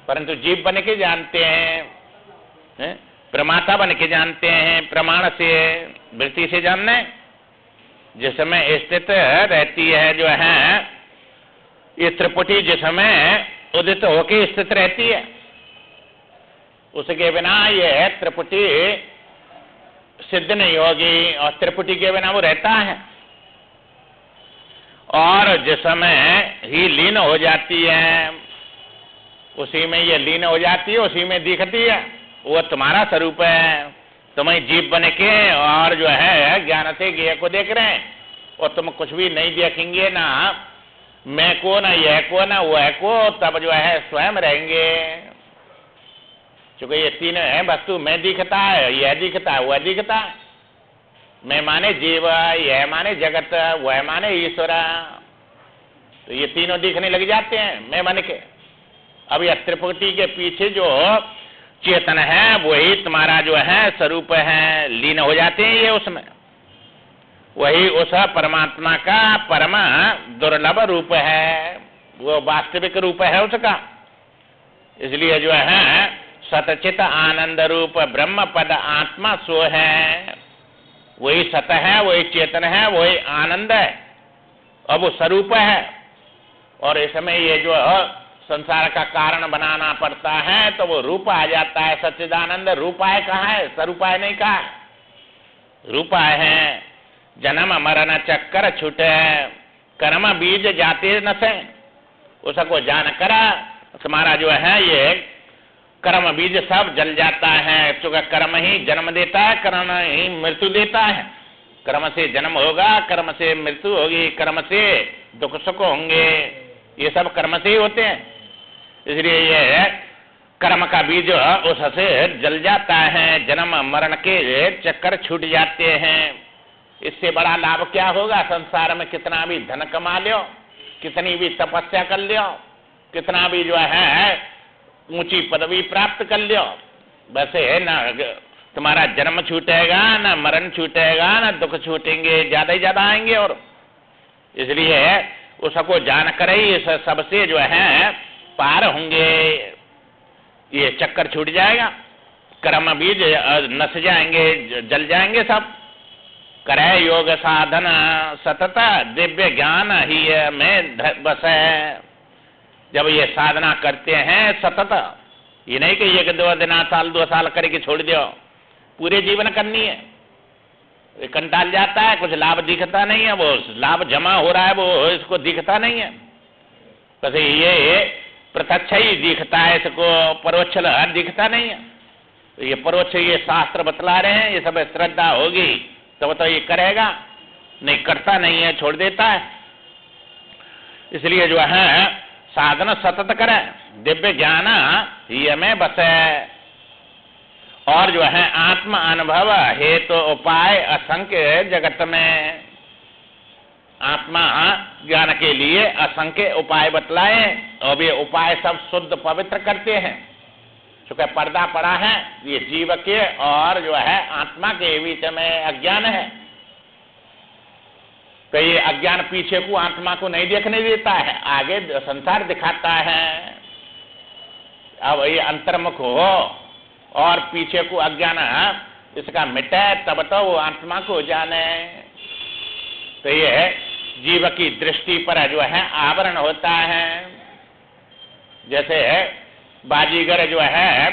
Speaker 1: परंतु जीव बन के जानते हैं, प्रमाता बन के जानते हैं। प्रमाण से, वृत्ति से जानने जिसमें स्थित रहती है जो है ये त्रिपुटी, जिसमें उदित होके स्थित रहती है, उसके बिना ये त्रिपुटी सिद्ध नहीं होगी। और त्रिपुटी के बिना वो रहता है और जिसमें ही लीन हो जाती है, उसी में ये लीन हो जाती है, उसी में दिखती है। वो तुम्हारा स्वरूप है। तुम्हें जीव बन के और जो है ज्ञान से ज्ञेय को देख रहे हैं, और तुम कुछ भी नहीं देखेंगे, ना मैं को, ना यह को, ना वह को, तब जो है स्वयं रहेंगे। क्योंकि ये तीन है वस्तु, मैं दिखता है, यह दिखता है, वह दिखता है। मैं माने जीव, यह माने जगत, वह माने ईश्वर। तो ये तीनों दिखने लग जाते हैं मैं मन के। अब यह त्रिपुटी के पीछे जो चेतन है वही तुम्हारा जो है स्वरूप है, लीन हो जाते हैं ये उसमें। वही उस परमात्मा का परम दुर्लभ रूप है, वो वास्तविक रूप है उसका। इसलिए जो है सतचित आनंद रूप ब्रह्म पद आत्मा सो है। वही सत है, वही चेतन है, वही आनंद है, अब वो स्वरूप है। और इसमें ये जो संसार का कारण बनाना पड़ता है, तो वो रूप आ जाता है। सच्चिदानंद रूपाय कहाँ है? स्वरूपाय नहीं कहा, रूपाय है। जन्म मरण चक्कर छूटे, कर्म बीज जाते न से। उसको जानकर तुम्हारा जो है ये कर्म बीज सब जल जाता है। क्योंकि कर्म ही जन्म देता है, कर्म ही मृत्यु देता है। कर्म से जन्म होगा, कर्म से मृत्यु होगी, कर्म से दुख सुख होंगे, ये सब कर्म से ही होते हैं। इसलिए ये कर्म का बीज उससे जल जाता है, जन्म मरण के चक्कर छूट जाते हैं। इससे बड़ा लाभ क्या होगा? संसार में कितना भी धन कमा लो, कितनी भी तपस्या कर लो, कितना भी जो है ऊंची पदवी प्राप्त कर लो, बस है ना तुम्हारा जन्म छूटेगा, ना मरण छूटेगा, ना दुख छूटेंगे, ज्यादा ही ज्यादा आएंगे। और इसलिए उसको जानकर ही इस सबसे जो है पार होंगे, ये चक्कर छूट जाएगा, कर्म बीज नस जाएंगे, जल जाएंगे सब। करे योग साधन सतत दिव्य ज्ञान ही में बस है। जब ये साधना करते हैं सतत, ये नहीं कि एक दो दिन साल 2 साल करके छोड़ दो, पूरे जीवन करनी है। कंटाल जाता है, कुछ लाभ दिखता नहीं है, वो लाभ जमा हो रहा है वो इसको दिखता नहीं है। तो ये प्रत्यक्ष ही दिखता है, इसको परोक्ष दिखता नहीं है। तो ये परोक्ष ये शास्त्र बतला रहे हैं, ये सब श्रद्धा होगी तब तो ये करेगा, नहीं करता नहीं है, छोड़ देता है। इसलिए जो है साधन सतत करे, दिव्य ज्ञान ये में बसे। और जो है आत्म अनुभव हेतु तो उपाय असंख्य जगत में। आत्मा ज्ञान के लिए असंख्य उपाय बतलाए और वे उपाय सब शुद्ध पवित्र करते हैं। चूंकि पर्दा पड़ा है ये जीव के और जो है आत्मा के बीच में अज्ञान है, तो ये अज्ञान पीछे को आत्मा को नहीं देखने देता है, आगे संसार दिखाता है। अब ये अंतर्मुख हो और पीछे को अज्ञान इसका मिटे तब तो वो आत्मा को जाने। तो ये जीव की दृष्टि पर जो है आवरण होता है। जैसे बाजीगर जो है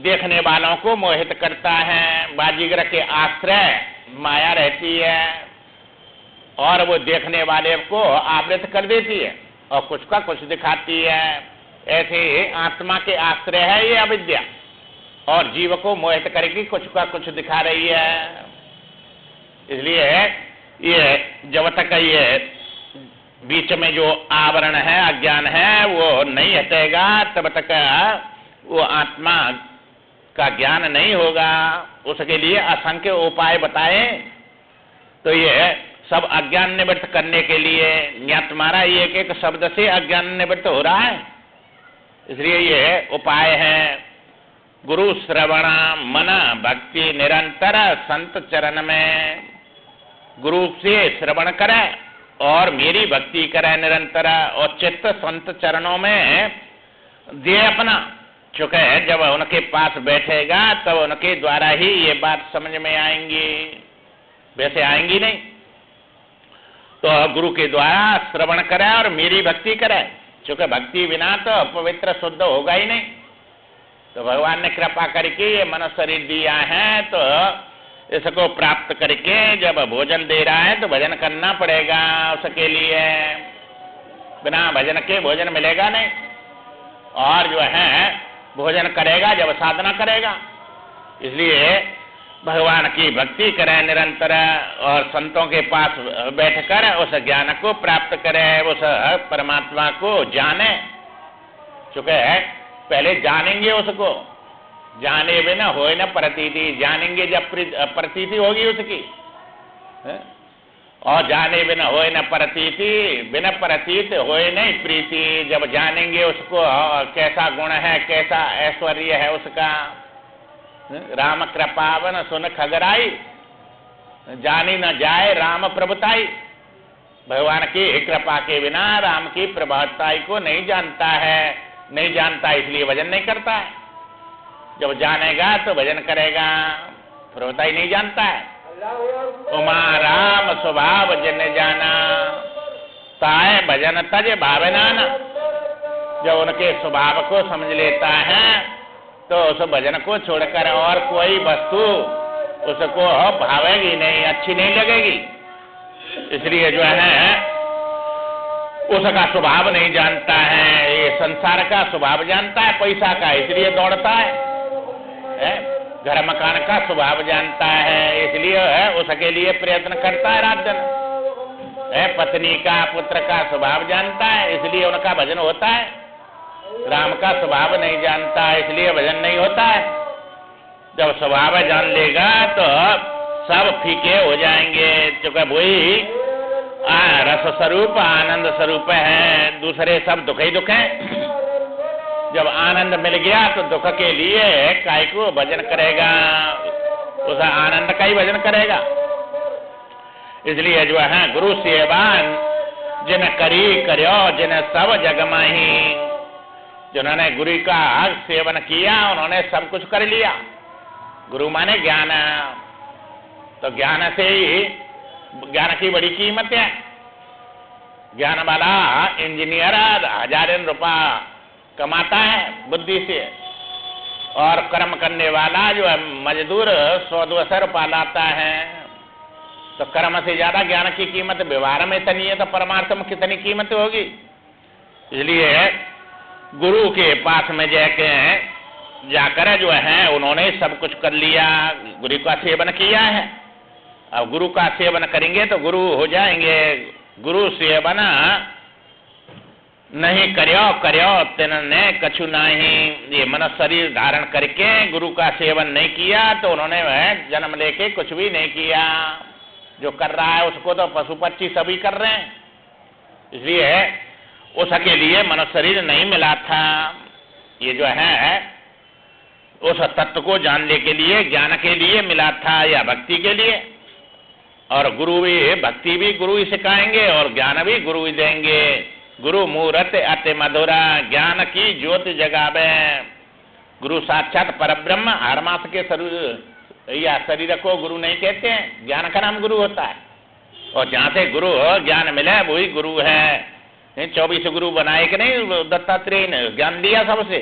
Speaker 1: देखने वालों को मोहित करता है, बाजीगर के आश्रय माया रहती है और वो देखने वाले को आवृत कर देती है और कुछ का कुछ दिखाती है। ऐसे आत्मा के आश्रय है ये अविद्या और जीव को मोहित करके कुछ का कुछ दिखा रही है। इसलिए ये जब तक ये बीच में जो आवरण है अज्ञान है वो नहीं हटेगा तब तक वो आत्मा का ज्ञान नहीं होगा। उसके लिए असंख्य उपाय बताए। तो ये सब अज्ञान निवृत्त करने के लिए या तुम्हारा ये एक शब्द से अज्ञान निवृत्त हो रहा है, इसलिए ये उपाय है। गुरु श्रवण मन भक्ति निरंतर संत चरण में। गुरु से श्रवण करे और मेरी भक्ति करे निरंतर और चित्त संत चरणों में दे अपना। चूंकि जब उनके पास बैठेगा तब तो उनके द्वारा ही ये बात समझ में आएंगी, वैसे आएंगी नहीं। तो गुरु के द्वारा श्रवण करे और मेरी भक्ति करे। चूंकि भक्ति बिना तो पवित्र शुद्ध होगा ही नहीं। तो भगवान ने कृपा करके ये मन शरीर दिया है, तो इसको प्राप्त करके जब भोजन दे रहा है तो भजन करना पड़ेगा उसके लिए। बिना भजन के भोजन मिलेगा नहीं। और जो है भोजन करेगा जब साधना करेगा। इसलिए भगवान की भक्ति करे निरंतर और संतों के पास बैठकर उस ज्ञान को प्राप्त करे, उस परमात्मा को जाने। चूंकि पहले जानेंगे उसको, जाने बिना होए न प्रतीति। जानेंगे जब प्रतीति होगी उसकी, और जाने बिना होए न प्रतीति, बिना प्रतीत होए नहीं प्रीति। जब जानेंगे उसको कैसा गुण है कैसा ऐश्वर्य है उसका। राम कृपावन सुन खगराई, जानी न जाए राम प्रभुताई। भगवान की कृपा के बिना राम की प्रभावताई को नहीं जानता है, नहीं जानता इसलिए भजन नहीं करता है। जब जानेगा तो भजन करेगा, प्रभुताई नहीं जानता है। उमा राम स्वभाव जिन जाना, ताए भजन तज भावनाना। जब उनके स्वभाव को समझ लेता है तो उस भजन को छोड़कर और कोई वस्तु उसको भावेगी नहीं, अच्छी नहीं लगेगी। इसलिए जो है उसका स्वभाव नहीं जानता है। ये संसार का स्वभाव जानता है, पैसा का, इसलिए दौड़ता है। घर मकान का स्वभाव जानता है, इसलिए उसके लिए प्रयत्न करता है रात दिन। पत्नी का पुत्र का स्वभाव जानता है, इसलिए उनका भजन होता है। राम का स्वभाव नहीं जानता, इसलिए भजन नहीं होता है। जब स्वभाव जान लेगा तो सब फीके हो जाएंगे। क्योंकि वही रस स्वरूप आनंद स्वरूप है, दूसरे सब दुख ही दुख है। जब आनंद मिल गया तो दुख के लिए काय को भजन करेगा, उस आनंद का ही भजन करेगा। इसलिए जो है गुरु सेवान जिन करी करो जिन सब जग माही। जिन्होंने गुरु का सेवन किया उन्होंने सब कुछ कर लिया। गुरु माने ज्ञान, तो ज्ञान से ही, ज्ञान की बड़ी कीमत है। ज्ञान वाला इंजीनियर 1000 रुपया कमाता है बुद्धि से, और कर्म करने वाला जो है मजदूर 100-200 रुपया लाता है। तो कर्म से ज्यादा ज्ञान की कीमत व्यवहार में इतनी है, तो परमार्थ में कितनी कीमत होगी। इसलिए गुरु के पास में जाकर जो है उन्होंने सब कुछ कर लिया, गुरु का सेवन किया है। अब गुरु का सेवन करेंगे तो गुरु हो जाएंगे। गुरु सेवन नहीं करो करो तिन्होंने कछु नहीं, ये मनुष्य शरीर धारण करके गुरु का सेवन नहीं किया तो उन्होंने वह जन्म लेके कुछ भी नहीं किया। जो कर रहा है उसको तो पशु पक्षी सभी कर रहे हैं, इसलिए उसके लिए मनुष्य शरीर नहीं मिला था। ये जो है उस तत्व को जानने के लिए, ज्ञान के लिए मिला था या भक्ति के लिए। और गुरु भी, भक्ति भी गुरु ही सिखाएंगे और ज्ञान भी गुरु ही देंगे। गुरु मूरत अति मधुरा, ज्ञान की ज्योति जगावे। गुरु साक्षात परब्रह्म, हर मास के शरीर को गुरु नहीं कहते हैं, ज्ञान का नाम गुरु होता है। और जहाँ से गुरु ज्ञान मिले वही गुरु है। 24 गुरु बनाए कि नहीं दत्तात्रेय ने, ज्ञान दिया सबसे।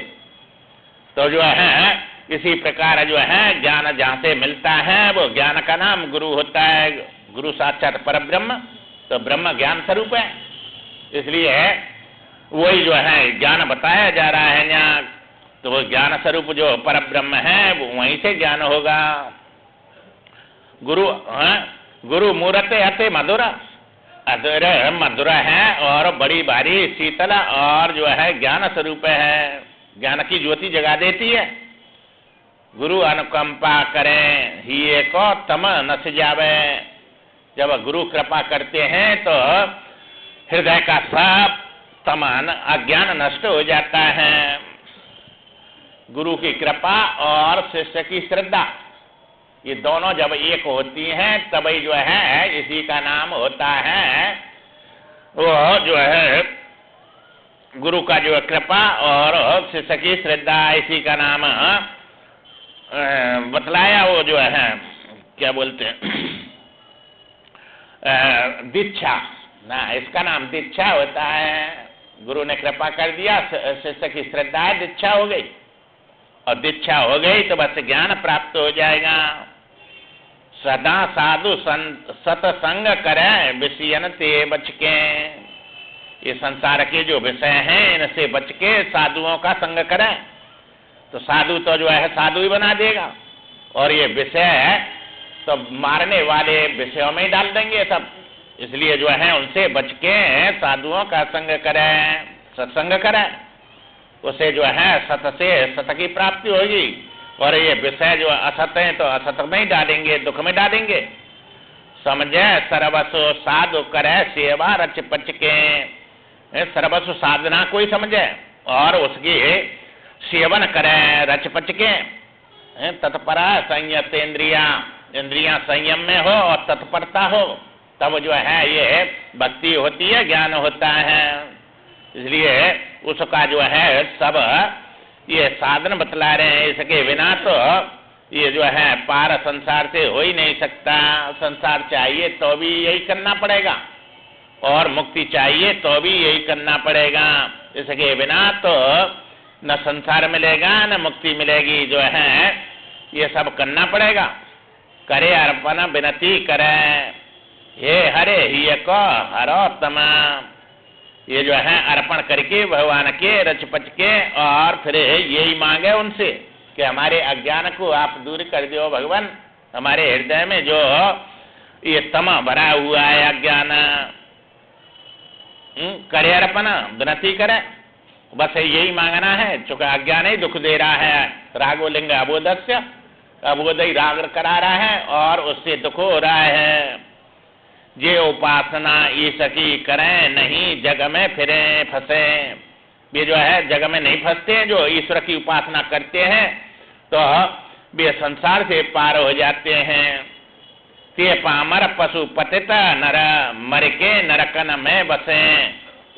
Speaker 1: तो जो है इसी प्रकार जो है ज्ञान जहाँ से मिलता है वो ज्ञान का नाम गुरु होता है। गुरु साक्षात परब्रह्म, तो ब्रह्म ज्ञान स्वरूप है, इसलिए वही जो है ज्ञान बताया जा रहा है यहाँ। तो वो ज्ञान स्वरूप जो परब्रह्म है वो वहीं से ज्ञान होगा। गुरु मूरत अति मधुर, अधुर मधुर है और बड़ी भारी शीतल और जो है ज्ञान स्वरूप है, ज्ञान की ज्योति जगा देती है। गुरु अनुकंपा करें ही को तम न सिजावे। जब गुरु कृपा करते हैं तो हृदय का सब तमन अज्ञान नष्ट हो जाता है। गुरु की कृपा और शिष्य की श्रद्धा, ये दोनों जब एक होती हैं तभी जो है इसी का नाम होता है, वो जो है गुरु का जो कृपा और शिष्य की श्रद्धा, इसी का नाम बतलाया। वो जो है क्या बोलते हैं दीक्षा ना, इसका नाम दीक्षा होता है। गुरु ने कृपा कर दिया, शिष्य की श्रद्धा है, दीक्षा हो गई। और दीक्षा हो गई तो बस ज्ञान प्राप्त हो जाएगा। सदा साधु सत्संग करे विषयन ते बच के। ये संसार के जो विषय हैं इनसे बच के साधुओं का संग करें तो साधु तो जो है साधु ही बना देगा। और ये विषय तो मारने वाले विषयों में ही डाल देंगे सब, इसलिए जो है उनसे बच के साधुओं का संग करें, सत्संग करें। उसे जो है सत से सत की प्राप्ति होगी। और ये विषय जो असत है तो असत में ही डालेंगे, दुख में डालेंगे। समझे सर्वस्व साधु करे सेवा रच पच के। सर्वस्व साधना कोई समझे और उसकी सेवन करे रच पच के। तत्परा संयत इंद्रिया संयम में हो और तत्परता हो, तब जो है ये भक्ति होती है, ज्ञान होता है। इसलिए उसका जो है सब ये साधन बतला रहे हैं। इसके बिना तो ये जो है पार संसार से हो ही नहीं सकता। संसार चाहिए तो भी यही करना पड़ेगा और मुक्ति चाहिए तो भी यही करना पड़ेगा। इसके बिना तो न संसार मिलेगा न मुक्ति मिलेगी। जो है ये सब करना पड़ेगा। करे अर्पण विनती करे, हे हरे ही को हरो तमा। ये जो है अर्पण करके भगवान के रच पच के और फिर यही मांगे उनसे कि हमारे अज्ञान को आप दूर कर दो भगवान। हमारे हृदय में जो ये तमा भरा हुआ है अज्ञान, करे अर्पण विनती करे, बस यही मांगना है। चूंकि अज्ञान ही दुख दे रहा है। रागोलिंग अबोधस्य, अबोध ही राग करा रहा है और उससे दुख हो रहा है। जे उपासना ईश की करें नहीं जग में फिरे फंसे। ये जो है जग में नहीं फंसते हैं, जो ईश्वर की उपासना करते हैं तो वे संसार से पार हो जाते हैं। ते पामर पशु पतित नर मर के नरकन में बसे।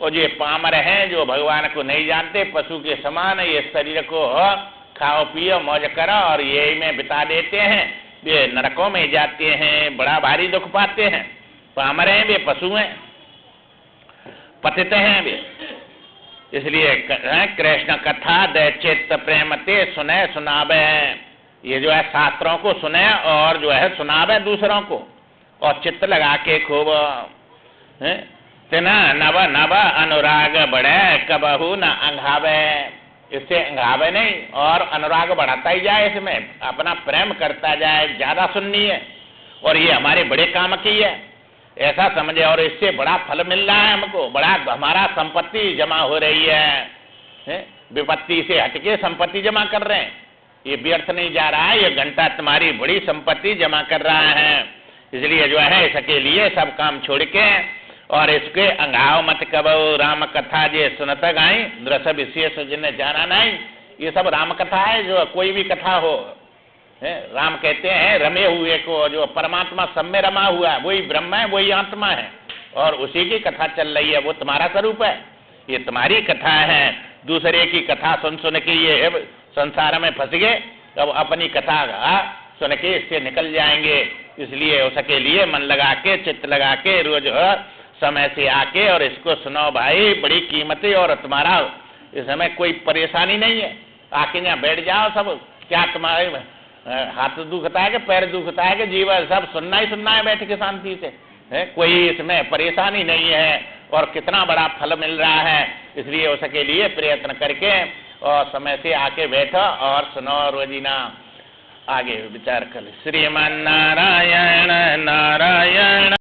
Speaker 1: और जो पामर हैं जो भगवान को नहीं जानते, पशु के समान ये शरीर को खाओ पियो मौज करो और यही में बिता देते हैं, वे नरकों में जाते हैं, बड़ा भारी दुख पाते हैं। पामर हैं वे, पशु हैं, पतित हैं वे। इसलिए कृष्ण कथा दे चित्त प्रेम ते सुने सुनावे। ये जो है शास्त्रों को सुने और जो है सुनावे दूसरों को, और चित्त लगा के खूब तेना नव नव अनुराग बढ़े कबहू न अंघावे। इससे अंघावे नहीं और अनुराग बढ़ाता ही जाए, इसमें अपना प्रेम करता जाए, ज्यादा सुननी है। और ये हमारे बड़े काम की है। ऐसा समझे, और इससे बड़ा फल मिल रहा है हमको, बड़ा हमारा संपत्ति जमा हो रही है, विपत्ति से हटके संपत्ति जमा कर रहे हैं, ये व्यर्थ नहीं जा रहा है, ये घंटा तुम्हारी बड़ी संपत्ति जमा कर रहा है। इसलिए जो है इसके लिए सब काम छोड़ के और इसके अंगाव मत कबो राम कथा जे सुनत गाई रस विशेष जिन्हें जाना नहीं। ये सब राम कथा है, जो कोई भी कथा हो, राम कहते हैं रमे हुए को, जो परमात्मा सब में रमा हुआ है वही ब्रह्म है, वही आत्मा है, और उसी की कथा चल रही है, वो तुम्हारा स्वरूप है, ये तुम्हारी कथा है। दूसरे की कथा सुन सुन के ये संसार में फंस गए, तब अपनी कथा सुन के इससे निकल जाएंगे। इसलिए उसके लिए मन लगा के चित्त लगा के रोज समय से आके और इसको सुनो भाई, बड़ी कीमत है, और तुम्हारा इस समय कोई परेशानी नहीं है, आके यहाँ बैठ जाओ। सब क्या तुम्हारे हाथ दुखता है कि पैर दुखता है कि जीवन, सब सुनना ही सुनना है बैठ के शांति से, कोई इसमें परेशानी नहीं है, और कितना बड़ा फल मिल रहा है। इसलिए उसके लिए प्रयत्न करके और समय से आके बैठो और सुनो रोजीना, आगे विचार कर। श्रीमान नारायण नारायण।